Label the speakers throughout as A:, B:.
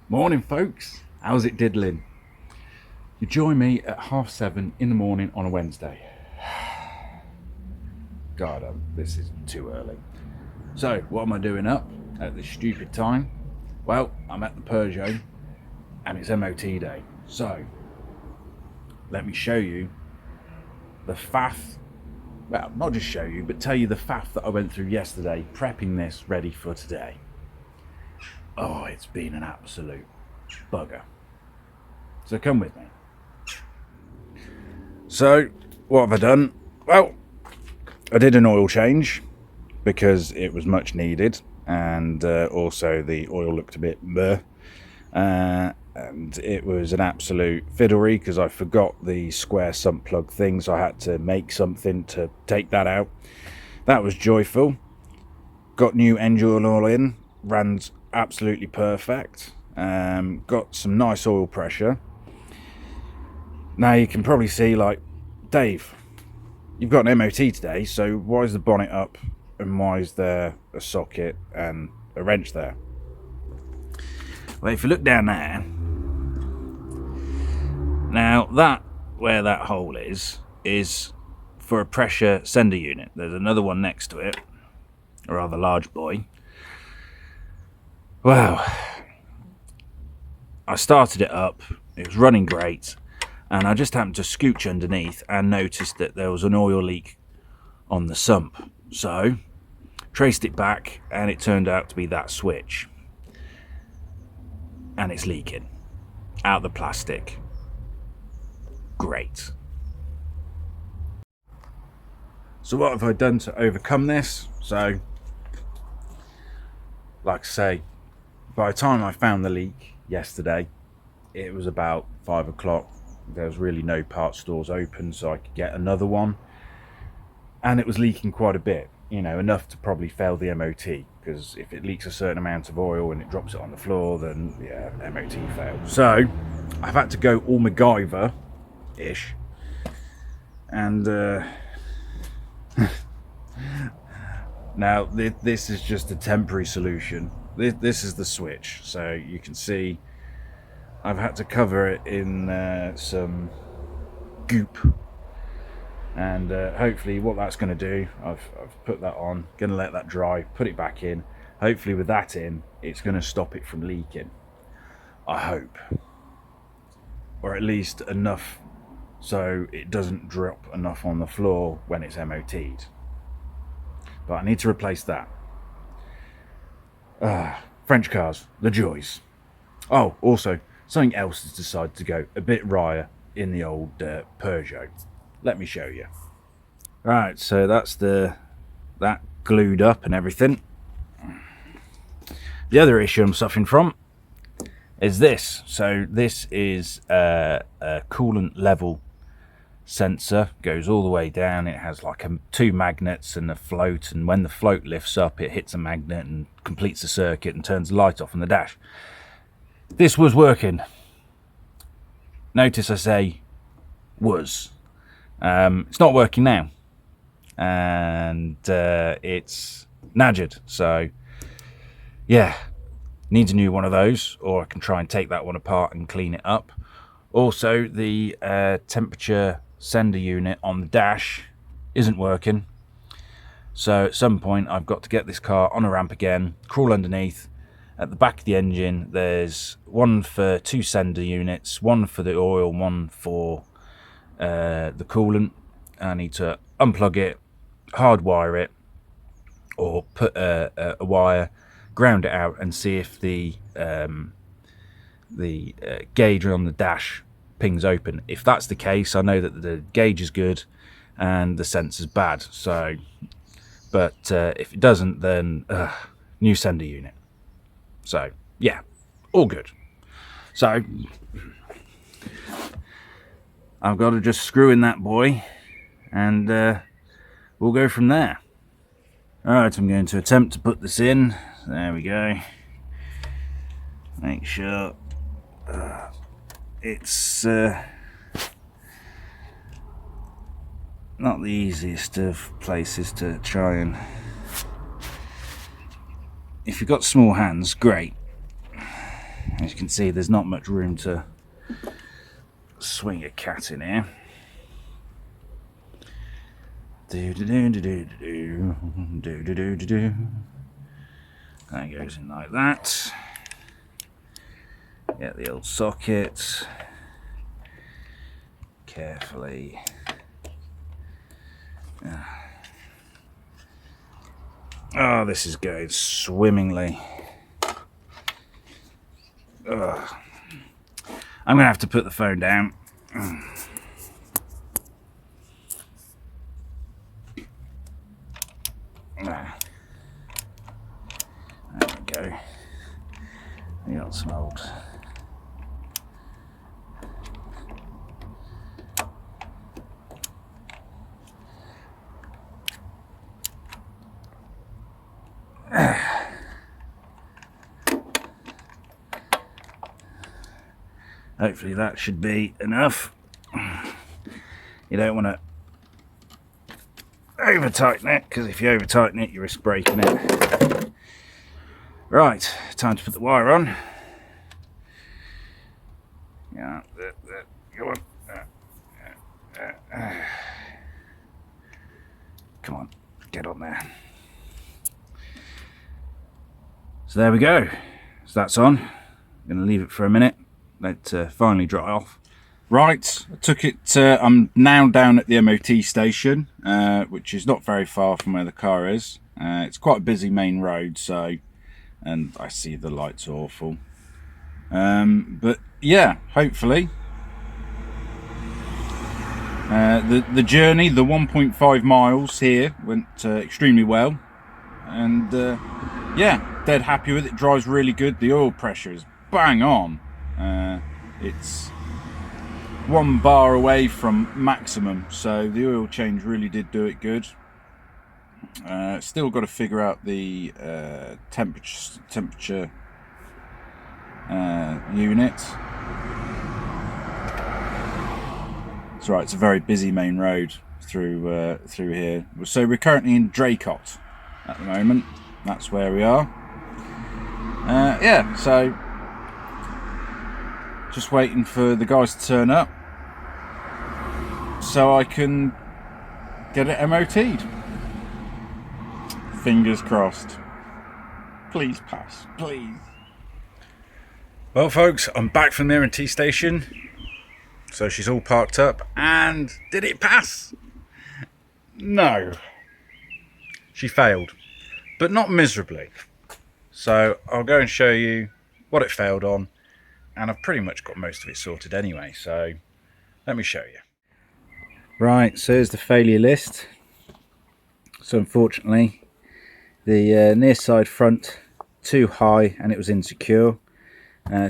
A: Morning folks, how's it diddling? You join me at 7:30 in the morning on a Wednesday. God, this is too early. So what am I doing up at this stupid time? Well, I'm at the Peugeot and it's MOT day. So let me show you the faff, well, not just show you, but tell you the faff that I went through yesterday prepping this ready for today. Oh, it's been an absolute bugger. So come with me. So what have I done? Well, I did an oil change because it was much needed, and also the oil looked a bit bleh. And it was an absolute fiddlery because I forgot the square sump plug thing, so I had to make something to take that out. That was joyful. Got new engine oil in, ran absolutely perfect. Got some nice oil pressure. Now you can probably see, like, Dave, you've got an MOT today, so why is the bonnet up and why is there a socket and a wrench there? Well, if you look down there, now that where that hole is for a pressure sender unit. There's another one next to it, a rather large boy. Wow. I started it up, it was running great, and I just happened to scooch underneath and noticed that there was an oil leak on the sump. So traced it back and it turned out to be that switch, and it's leaking out the plastic. Great. So what have I done to overcome this? So, like I say, by the time I found the leak yesterday, it was about 5 o'clock. There was really no parts stores open, so I could get another one, and it was leaking quite a bit, you know, enough to probably fail the MOT, because if it leaks a certain amount of oil and it drops it on the floor, then yeah, MOT failed. So I've had to go all MacGyver-ish, and now this is just a temporary solution. This is the switch, so you can see I've had to cover it in some goop, and hopefully what that's going to do, I've put that on, going to let that dry, put it back in. Hopefully with that in, it's going to stop it from leaking, I hope, or at least enough so it doesn't drop enough on the floor when it's MOT'd. But I need to replace that. French cars, the joys. Oh, also, something else has decided to go a bit wryer in the old Peugeot. Let me show you. Right, so that's that glued up and everything. The other issue I'm suffering from is this. So this is a coolant level sensor, goes all the way down. It has like two magnets and a float, and when the float lifts up, it hits a magnet and completes the circuit and turns the light off on the dash. This was working. Notice I say was. It's not working now, and it's nadgered. So yeah, needs a new one of those, or I can try and take that one apart and clean it up. Also, the temperature sender unit on the dash isn't working, so at some point I've got to get this car on a ramp again, crawl underneath. At the back of the engine there's one for two sender units, one for the oil, one for the coolant. I need to unplug it, hardwire it, or put a wire, ground it out, and see if the gauge on the dash pings open. If that's the case, I know that the gauge is good and the sensor's bad. So, but if it doesn't, then new sender unit. So yeah, all good. So I've got to just screw in that boy, and we'll go from there. Alright, I'm going to attempt to put this in. There we go. Make sure it's not the easiest of places to try and... If you've got small hands, great. As you can see, there's not much room to swing a cat in here. That goes in like that. Get the old socket carefully. Oh, this is going swimmingly. Ugh. I'm gonna have to put the phone down. There we go. We got some old hopefully that should be enough. You don't want to over tighten it, because if you over tighten it you risk breaking it. Right, time to put the wire on. Yeah, go on. Come on, get on there. So there we go. So that's on. I'm going to leave it for a minute. Let it finally dry off. Right, I took it. I'm now down at the MOT station, which is not very far from where the car is. It's quite a busy main road, so, and I see the lights are awful. But yeah, hopefully the journey, the 1.5 miles here, went extremely well, and yeah, dead happy with it. Drives really good. The oil pressure is bang on. It's 1 bar away from maximum, so the oil change really did do it good. Still got to figure out the temperature unit. It's right. It's a very busy main road through here. So we're currently in Draycott at the moment. That's where we are. Yeah. So just waiting for the guys to turn up so I can get it MOT'd. Fingers crossed. Please pass, please. Well folks, I'm back from the MOT station. So she's all parked up, and did it pass? No. She failed, but not miserably. So I'll go and show you what it failed on, and I've pretty much got most of it sorted anyway, so let me show you. Right, so here's the failure list. So unfortunately, the near side front too high and it was insecure.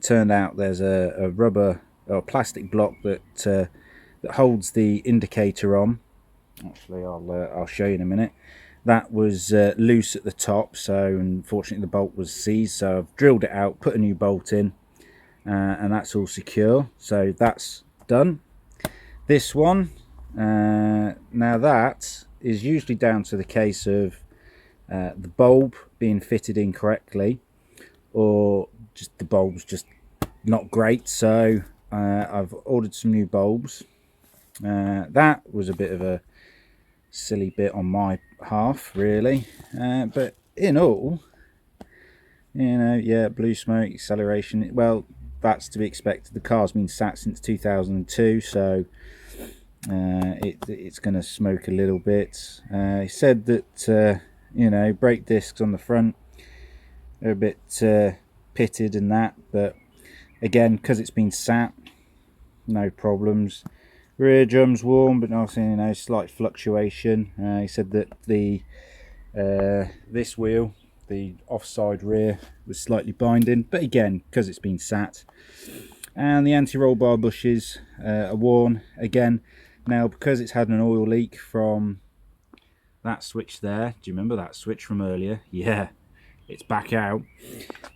A: Turned out there's a rubber or plastic block that holds the indicator on. Actually, I'll show you in a minute. That was loose at the top, so unfortunately the bolt was seized. So I've drilled it out, put a new bolt in, and that's all secure. So that's done. This one, now that is usually down to the case of the bulb being fitted incorrectly, or just the bulb's just not great. So I've ordered some new bulbs. That was a bit of a silly bit on my half, really, but in all, you know, yeah, blue smoke, acceleration, well, that's to be expected. The car's been sat since 2002, so it's going to smoke a little bit. He said that you know, brake discs on the front are a bit pitted and that, but again, because it's been sat, no problems. Rear drum's warm, but nothing, you know, slight fluctuation. He said that the this wheel, the offside rear, was slightly binding, but again, because it's been sat. And the anti-roll bar bushes are worn again. Now, because it's had an oil leak from that switch there, do you remember that switch from earlier? Yeah, it's back out.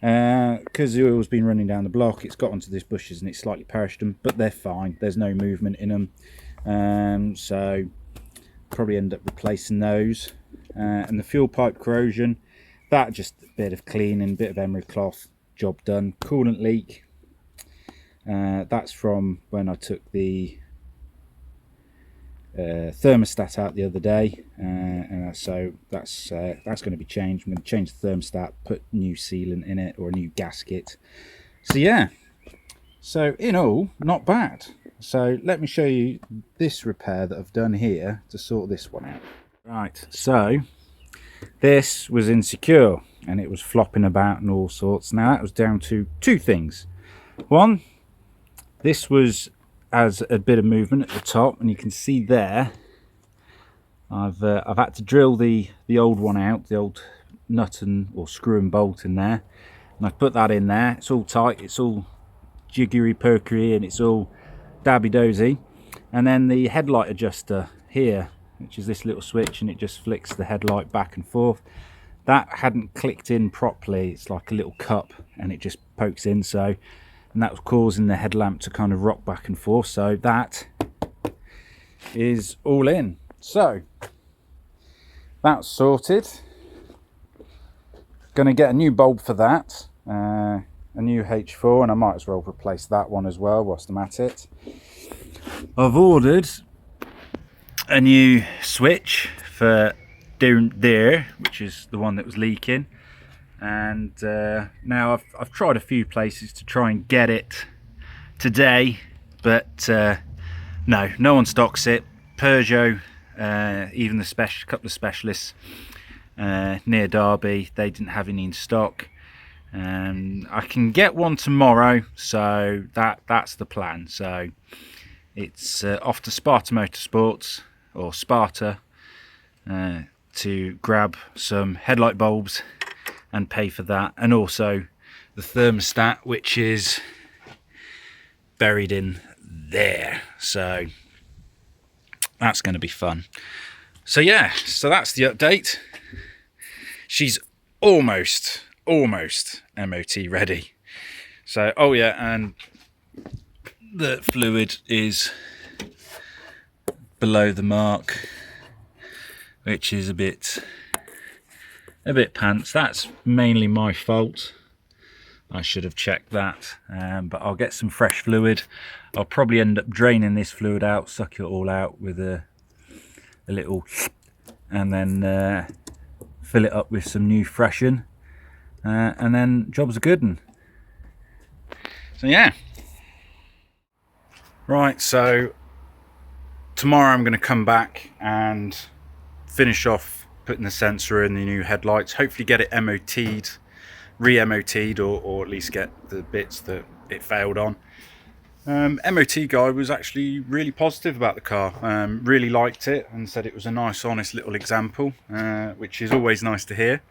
A: Because the oil's been running down the block, it's got onto these bushes and it's slightly perished them, but they're fine. There's no movement in them. So probably end up replacing those. And the fuel pipe corrosion, that just a bit of cleaning, bit of emery cloth, job done. Coolant leak, That's from when I took the thermostat out the other day, and so that's going to be changed. I'm going to change the thermostat, put new sealant in it, or a new gasket. So yeah, so in all, not bad. So let me show you this repair that I've done here to sort this one out. Right, so this was insecure and it was flopping about and all sorts. Now that was down to two things. One, this was as a bit of movement at the top, and you can see there I've had to drill the old one out, the old nut and or screw and bolt in there, and I've put that in there. It's all tight, it's all jiggery perkery, and it's all dabby dozy. And then the headlight adjuster here, which is this little switch, and it just flicks the headlight back and forth, that hadn't clicked in properly. It's like a little cup and it just pokes in, so, and that was causing the headlamp to kind of rock back and forth. So that is all in. So that's sorted. Gonna get a new bulb for that, a new H4, and I might as well replace that one as well whilst I'm at it. I've ordered a new switch for down there, which is the one that was leaking, and now I've tried a few places to try and get it today, but no one stocks it. Peugeot, even the couple of specialists near Derby, they didn't have any in stock. I can get one tomorrow, so that's the plan. So it's off to Sparta Motorsports, or Sparta, to grab some headlight bulbs and pay for that, and also the thermostat, which is buried in there. So that's going to be fun. So yeah, so that's the update. She's almost MOT ready. So, oh yeah, and the fluid is below the mark, which is a bit pants. That's mainly my fault. I should have checked that, but I'll get some fresh fluid. I'll probably end up draining this fluid out, suck it all out with a little, and then fill it up with some new freshen, and then job's a good one. So yeah, right, so tomorrow I'm going to come back and finish off putting the sensor in the new headlights, hopefully get it MOT'd, re-MOT'd, or at least get the bits that it failed on. MOT guy was actually really positive about the car, really liked it and said it was a nice honest little example, which is always nice to hear,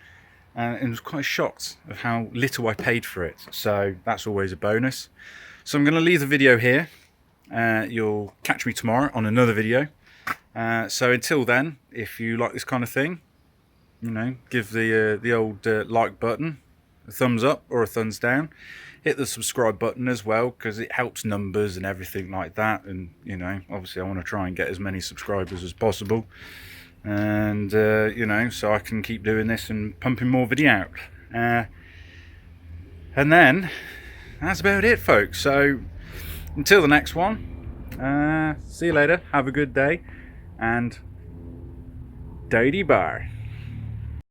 A: and was quite shocked of how little I paid for it, so that's always a bonus. So I'm going to leave the video here. You'll catch me tomorrow on another video, so until then, if you like this kind of thing, you know, give the old like button a thumbs up or a thumbs down. Hit the subscribe button as well, because it helps numbers and everything like that, and you know, obviously I want to try and get as many subscribers as possible, and you know, so I can keep doing this and pumping more video out, and then that's about it, folks. So until the next one, see you later, have a good day, and Dodie bar.